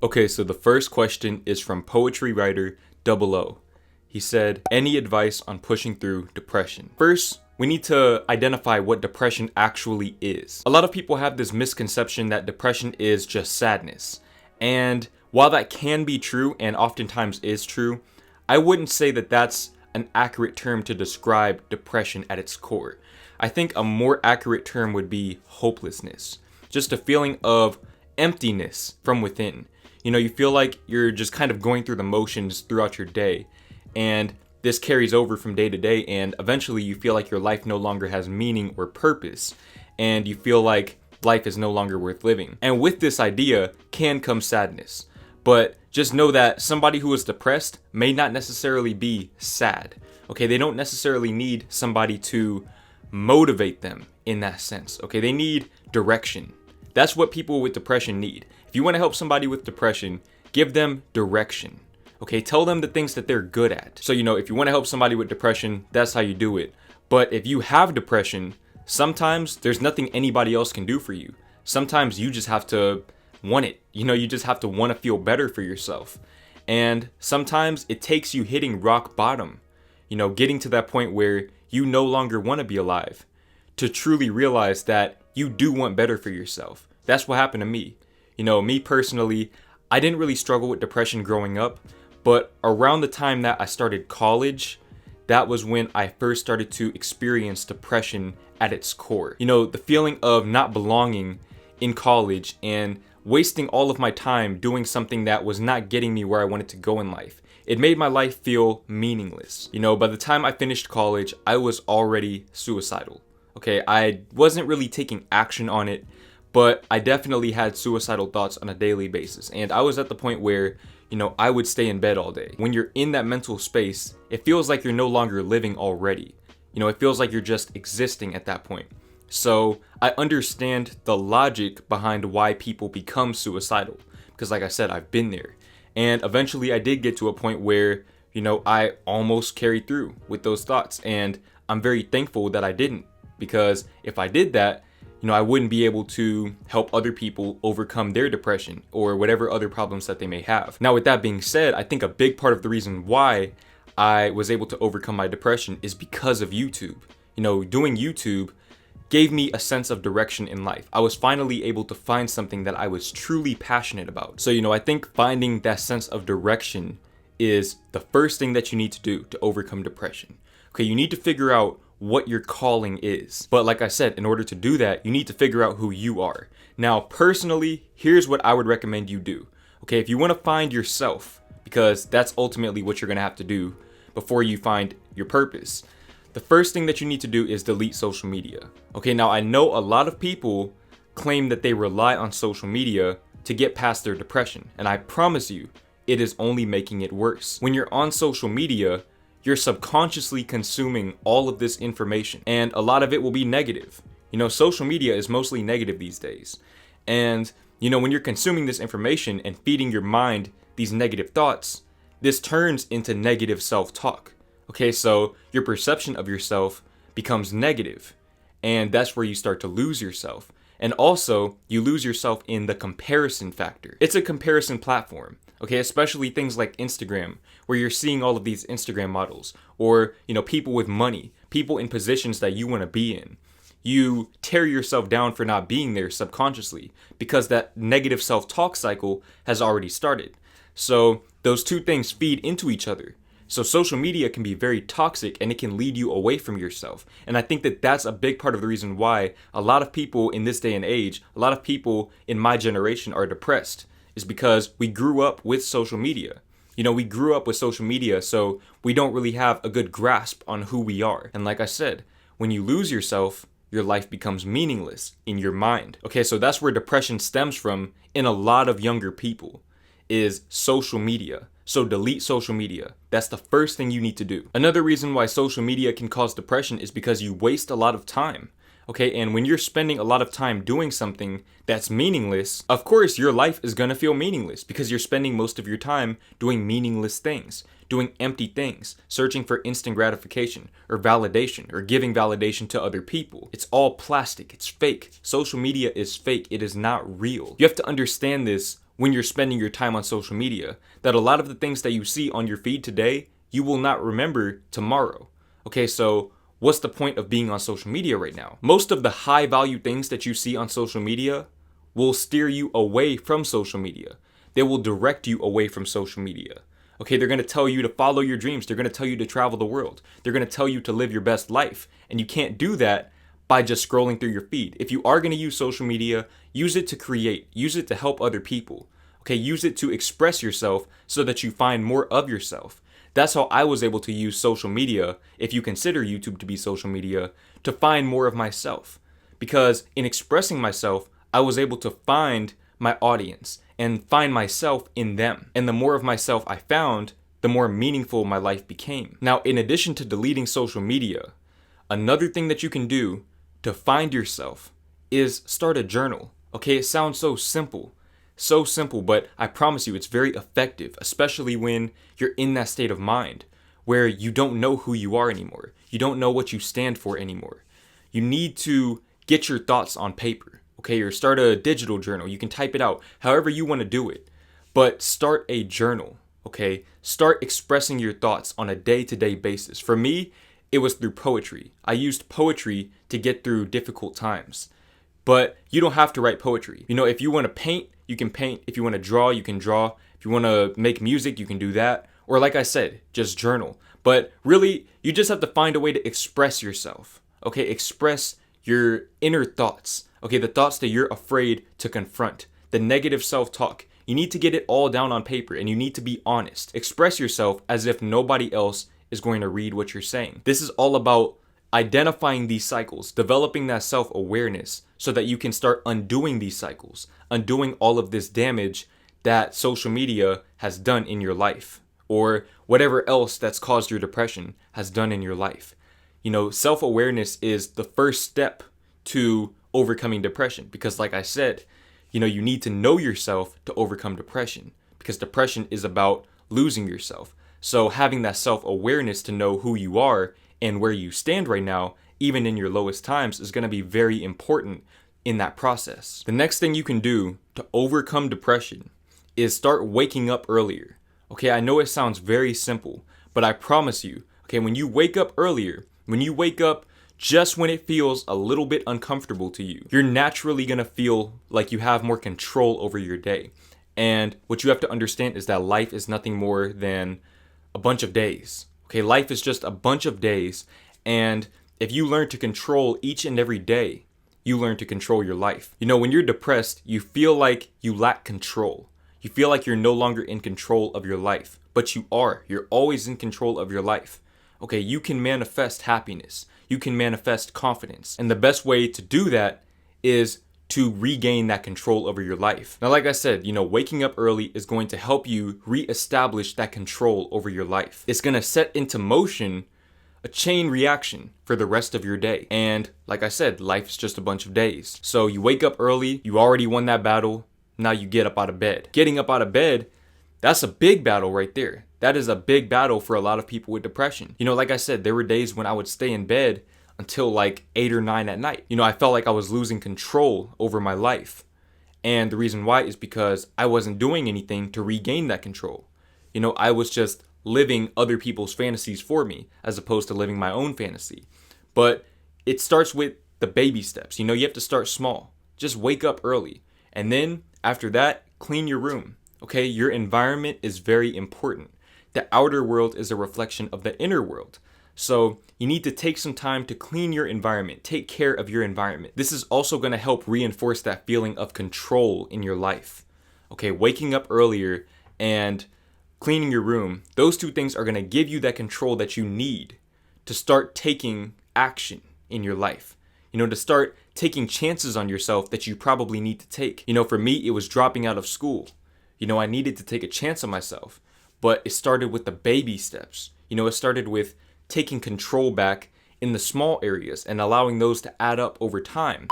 Okay, so the first question is from poetry writer Double O. He said, any advice on pushing through depression? First, we need to identify what depression actually is. A lot of people have this misconception that depression is just sadness. And while that can be true and oftentimes is true, I wouldn't say that that's an accurate term to describe depression at its core. I think a more accurate term would be hopelessness. Just a feeling of emptiness from within. You feel like you're just kind of going through the motions throughout your day, and this carries over from day to day, and eventually you feel like your life no longer has meaning or purpose, and you feel like life is no longer worth living. And with this idea can come sadness. But just know that somebody who is depressed may not necessarily be sad. Okay, they don't necessarily need somebody to motivate them in that sense. Okay, they need direction. That's what people with depression need. If you want to help somebody with depression, give them direction. Okay, tell them the things that they're good at. So, if you want to help somebody with depression, that's how you do it. But if you have depression, sometimes there's nothing anybody else can do for you. Sometimes you just have to want it. You just have to want to feel better for yourself. And sometimes it takes you hitting rock bottom, getting to that point where you no longer want to be alive, to truly realize that you do want better for yourself. That's what happened to me. Me personally, I didn't really struggle with depression growing up, but around the time that I started college, that was when I first started to experience depression at its core. The feeling of not belonging in college and wasting all of my time doing something that was not getting me where I wanted to go in life. It made my life feel meaningless. By the time I finished college, I was already suicidal. Okay, I wasn't really taking action on it, but I definitely had suicidal thoughts on a daily basis. And I was at the point where, I would stay in bed all day. When you're in that mental space, it feels like you're no longer living already. It feels like you're just existing at that point. So I understand the logic behind why people become suicidal. Because like I said, I've been there. And eventually I did get to a point where, I almost carried through with those thoughts. And I'm very thankful that I didn't. Because if I did that, I wouldn't be able to help other people overcome their depression or whatever other problems that they may have. Now, with that being said, I think a big part of the reason why I was able to overcome my depression is because of YouTube. Doing YouTube gave me a sense of direction in life. I was finally able to find something that I was truly passionate about. So, I think finding that sense of direction is the first thing that you need to do to overcome depression. Okay, you need to figure out what your calling is. But like I said, in order to do that, you need to figure out who you are. Now, personally, here's what I would recommend you do. Okay, if you want to find yourself, because that's ultimately what you're going to have to do before you find your purpose, the first thing that you need to do is delete social media. Okay, now I know a lot of people claim that they rely on social media to get past their depression, and I promise you, it is only making it worse. When you're on social media, you're subconsciously consuming all of this information, and a lot of it will be negative. Social media is mostly negative these days. And, when you're consuming this information and feeding your mind these negative thoughts, this turns into negative self-talk. Okay, so your perception of yourself becomes negative, and that's where you start to lose yourself. And also, you lose yourself in the comparison factor. It's a comparison platform, okay, especially things like Instagram, where you're seeing all of these Instagram models, or, people with money, people in positions that you want to be in. You tear yourself down for not being there subconsciously, because that negative self-talk cycle has already started. So those two things feed into each other. So social media can be very toxic, and it can lead you away from yourself. And I think that that's a big part of the reason why a lot of people in this day and age, a lot of people in my generation are depressed, is because we grew up with social media. We grew up with social media, so we don't really have a good grasp on who we are. And like I said, when you lose yourself, your life becomes meaningless in your mind. Okay, so that's where depression stems from in a lot of younger people, is social media. So delete social media. That's the first thing you need to do. Another reason why social media can cause depression is because you waste a lot of time. Okay, and when you're spending a lot of time doing something that's meaningless, of course your life is gonna feel meaningless because you're spending most of your time doing meaningless things, doing empty things, searching for instant gratification or validation or giving validation to other people. It's all plastic, it's fake. Social media is fake, it is not real. You have to understand this when you're spending your time on social media, that a lot of the things that you see on your feed today, you will not remember tomorrow. Okay, so what's the point of being on social media right now? Most of the high value things that you see on social media will steer you away from social media. They will direct you away from social media. Okay, they're going to tell you to follow your dreams. They're going to tell you to travel the world. They're going to tell you to live your best life. And you can't do that by just scrolling through your feed. If you are going to use social media, use it to create, use it to help other people. Okay, use it to express yourself so that you find more of yourself. That's how I was able to use social media, if you consider YouTube to be social media, to find more of myself. Because in expressing myself, I was able to find my audience and find myself in them. And the more of myself I found, the more meaningful my life became. Now, in addition to deleting social media, another thing that you can do to find yourself is start a journal. Okay, it sounds so simple, but I promise you it's very effective, especially when you're in that state of mind where you don't know who you are anymore. You don't know what you stand for anymore. You need to get your thoughts on paper, okay, or start a digital journal. You can type it out however you want to do it, but start a journal, okay? Start expressing your thoughts on a day-to-day basis. For me, it was through poetry. I used poetry to get through difficult times. But you don't have to write poetry. You know, if you want to paint, you can paint. If you want to draw, you can draw. If you want to make music, you can do that. Or like I said, just journal. But really, you just have to find a way to express yourself. Okay, express your inner thoughts. Okay, the thoughts that you're afraid to confront. The negative self-talk. You need to get it all down on paper and you need to be honest. Express yourself as if nobody else is going to read what you're saying. This is all about identifying these cycles, developing that self-awareness so that you can start undoing these cycles, undoing all of this damage that social media has done in your life, or whatever else that's caused your depression has done in your life. You know, self-awareness is the first step to overcoming depression because, like I said, you know, you need to know yourself to overcome depression because depression is about losing yourself. So having that self-awareness to know who you are and where you stand right now, even in your lowest times, is going to be very important in that process. The next thing you can do to overcome depression is start waking up earlier. Okay, I know it sounds very simple, but I promise you, okay, when you wake up earlier, when you wake up just when it feels a little bit uncomfortable to you, you're naturally going to feel like you have more control over your day. And what you have to understand is that life is nothing more than a bunch of days. Okay, life is just a bunch of days, and if you learn to control each and every day, you learn to control your life. You know, when you're depressed, you feel like you lack control. You feel like you're no longer in control of your life, but you are. You're always in control of your life. Okay, you can manifest happiness. You can manifest confidence. And the best way to do that is to regain that control over your life. Now, like I said, you know, waking up early is going to help you reestablish that control over your life. It's going to set into motion a chain reaction for the rest of your day. And like I said, life is just a bunch of days. So you wake up early, you already won that battle. Now you get up out of bed. Getting up out of bed, that's a big battle right there. That is a big battle for a lot of people with depression. You know, like I said, there were days when I would stay in bed until like 8 or 9 at night. You know, I felt like I was losing control over my life. And the reason why is because I wasn't doing anything to regain that control. You know, I was just living other people's fantasies for me as opposed to living my own fantasy. But it starts with the baby steps. You know, you have to start small. Just wake up early. And then after that, clean your room. Okay, your environment is very important. The outer world is a reflection of the inner world. So you need to take some time to clean your environment, take care of your environment. This is also going to help reinforce that feeling of control in your life. Okay, waking up earlier and cleaning your room, those two things are going to give you that control that you need to start taking action in your life. You know, to start taking chances on yourself that you probably need to take. You know, for me, it was dropping out of school. You know, I needed to take a chance on myself, but it started with the baby steps. You know, it started with taking control back in the small areas and allowing those to add up over time.